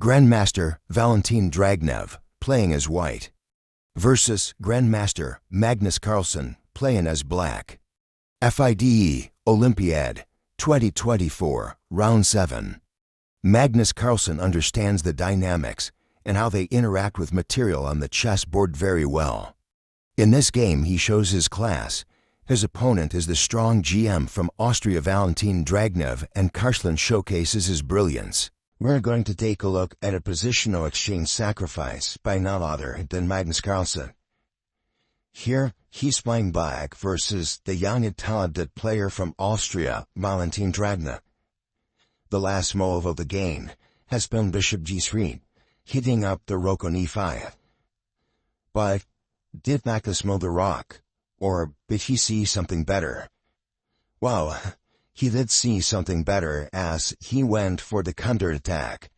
Grandmaster Valentin Dragnev, playing as white, versus Grandmaster Magnus Carlsen, playing as black. Fide Olympiad 2024, Round 7. Magnus Carlsen understands the dynamics and how they interact with material on the chessboard very well. In this game, he shows his class. His opponent is the strong GM from Austria, Valentin Dragnev, and Carslen showcases his brilliance. We're going to take a look at a positional exchange sacrifice by none other than Magnus Carlsen. Here, he's playing black versus the young and talented player from Austria, Valentin Dragnev. The last move of the game has been bishop g3, hitting up the rook on e5. But did Magnus move the rook, or did he see something better? Well, he did see something better as he went for the counterattack.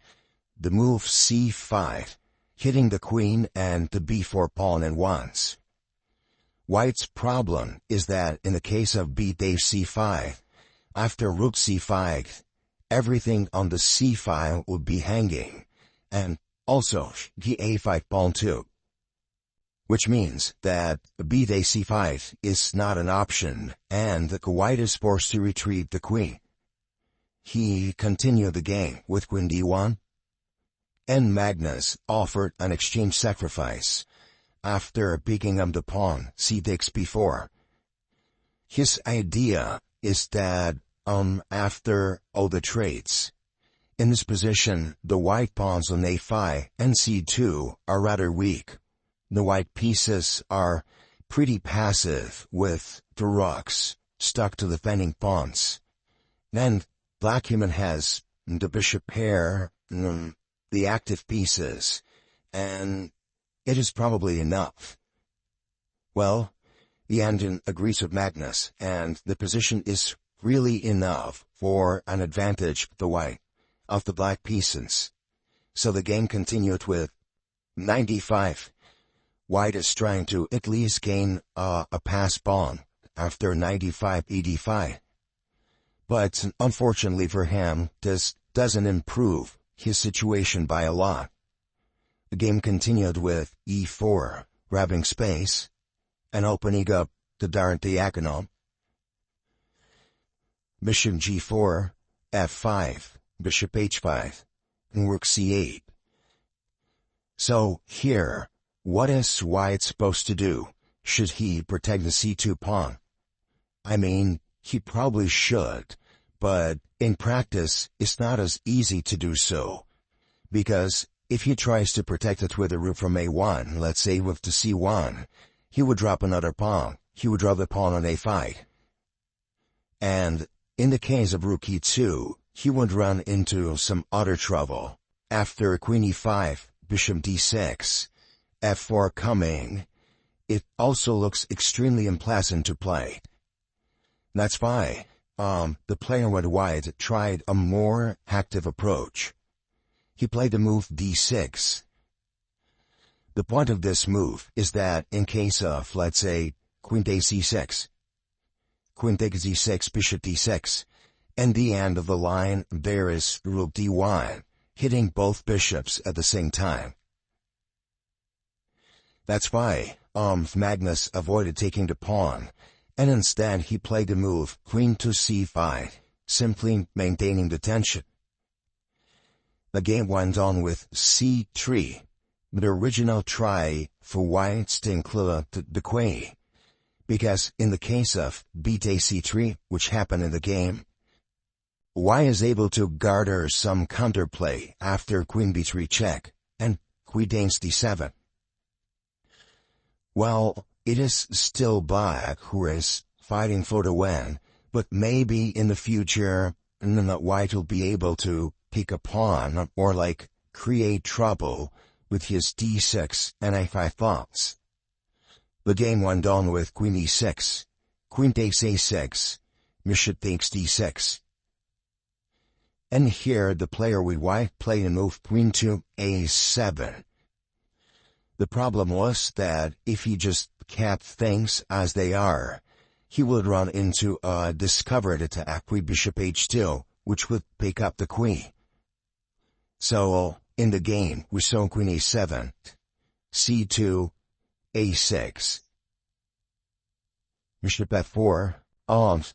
The move c5, hitting the queen and the b4 pawn at once. White's problem is that in the case of b-Dave c5, after rook c5, everything on the c file would be hanging, and also the a5 pawn too. Which means that b-Dave c5 is not an option, and the white is forced to retreat the queen. He continued the game with queen d1, and Magnus offered an exchange sacrifice after picking up the pawn c takes b4. His idea is that after all the traits, in this position the white pawns on a5 and c2 are rather weak. The white pieces are pretty passive with the rooks stuck to the defending pawns. Then black even has the bishop pair, the active pieces, and it is probably enough. Well, the engine agrees with Magnus, and the position is really enough for an advantage of the black pieces. So the game continued with 95. White is trying to at least gain a pass pawn after 95 ed5. But unfortunately for him, this doesn't improve his situation by a lot. The game continued with e4, grabbing space, and opening up the diagonal. Bishop g4, f5, bishop h5, and rook c8. So here, what is White supposed to do? Should he protect the c2 pawn? I mean, he probably should, but in practice, it's not as easy to do so. Because if he tries to protect it with a rook from a1, let's say with the c1, he would drop another pawn. He would draw the pawn on a5. And in the case of rook e2, he would run into some other trouble. After queen e5, bishop d6, f4 coming, it also looks extremely unpleasant to play. That's why the player with white tried a more active approach. He played the move d6. The point of this move is that in case of, let's say, queen takes c6, queen takes d6, bishop d6, and the end of the line there is rook d1, hitting both bishops at the same time. That's why Magnus avoided taking the pawn, and instead he played the move queen to c5, simply maintaining the tension. The game went on with c3, the original try for whites to include the queen, because in the case of b-Dave c3, which happened in the game, white is able to garner some counterplay after queen b3 check, and queen takes d7. Well, it is still black who is fighting for the win, but maybe in the future, white will be able to pick a pawn or create trouble with his d6 and a5 pawns. The game went on with queen e6, queen takes a6, bishop takes d6. And here the player with white played a move queen to a7. The problem was that if he just kept things as they are, he would run into a discovered attack with bishop h2, which would pick up the queen. So In the game, we saw queen a7, c2, a6, bishop f4.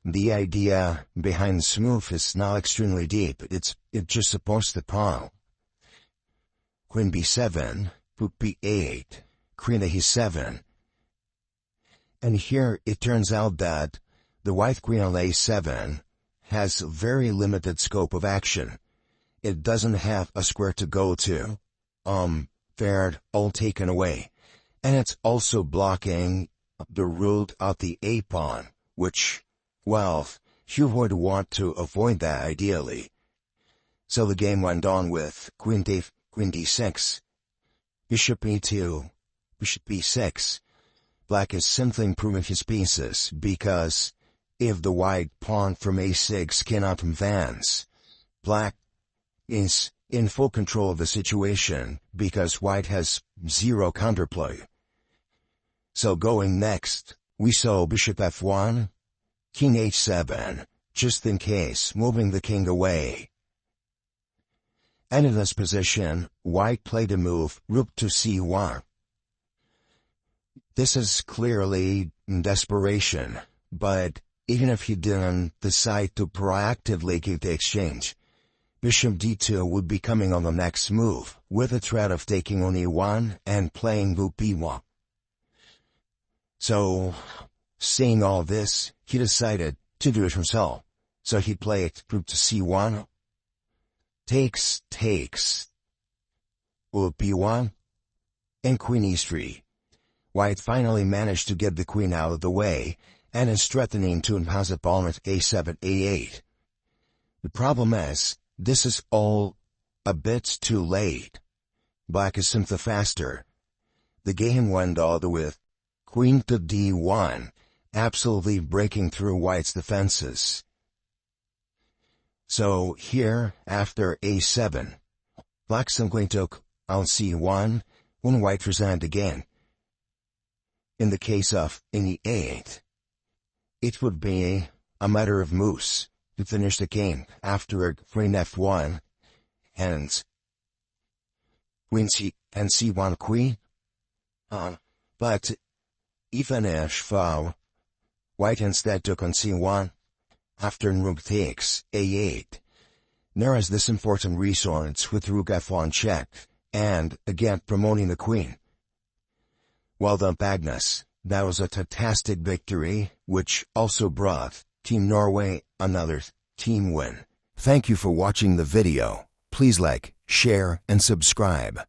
The idea behind this move is not extremely deep. It's just supposed to pawn. Queen b7, rook b8, queen a7. And here it turns out that the white queen on a7 has very limited scope of action. It doesn't have a square to go to. Third, all taken away. And it's also blocking the route of the a pawn, which, well, you would want to avoid that ideally. So the game went on with queen d6, bishop e2, bishop b6. Black is simply improving his pieces, because if the white pawn from a6 cannot advance, black is in full control of the situation, because white has zero counterplay. So going next, we saw bishop f1, king h7, just in case, moving the king away. And in this position, white played a move, rook to c1. This is clearly desperation, but even if he didn't decide to proactively keep the exchange, bishop d2 would be coming on the next move, with the threat of taking on e1 and playing rook b1. So, seeing all this, he decided to do it himself. So he played rook to c1, takes, rook b1, and queen e3. White finally managed to get the queen out of the way, and is threatening to impose a pawn at a7, a8. The problem is, this is all a bit too late. Black is simply faster. The game went all the way with queen to d1, absolutely breaking through white's defenses. So here, after a7, black simply took on c1 when white resigned again. In the case of any e8, it would be a matter of moves to finish the game after queen f1 and queen c1 queen. But even if white instead took on c1 after rook takes a8, there is this important resource with rook f1 check, and again promoting the queen. Well done, Magnus. That was a fantastic victory, which also brought Team Norway another team win. Thank you for watching the video. Please like, share, and subscribe.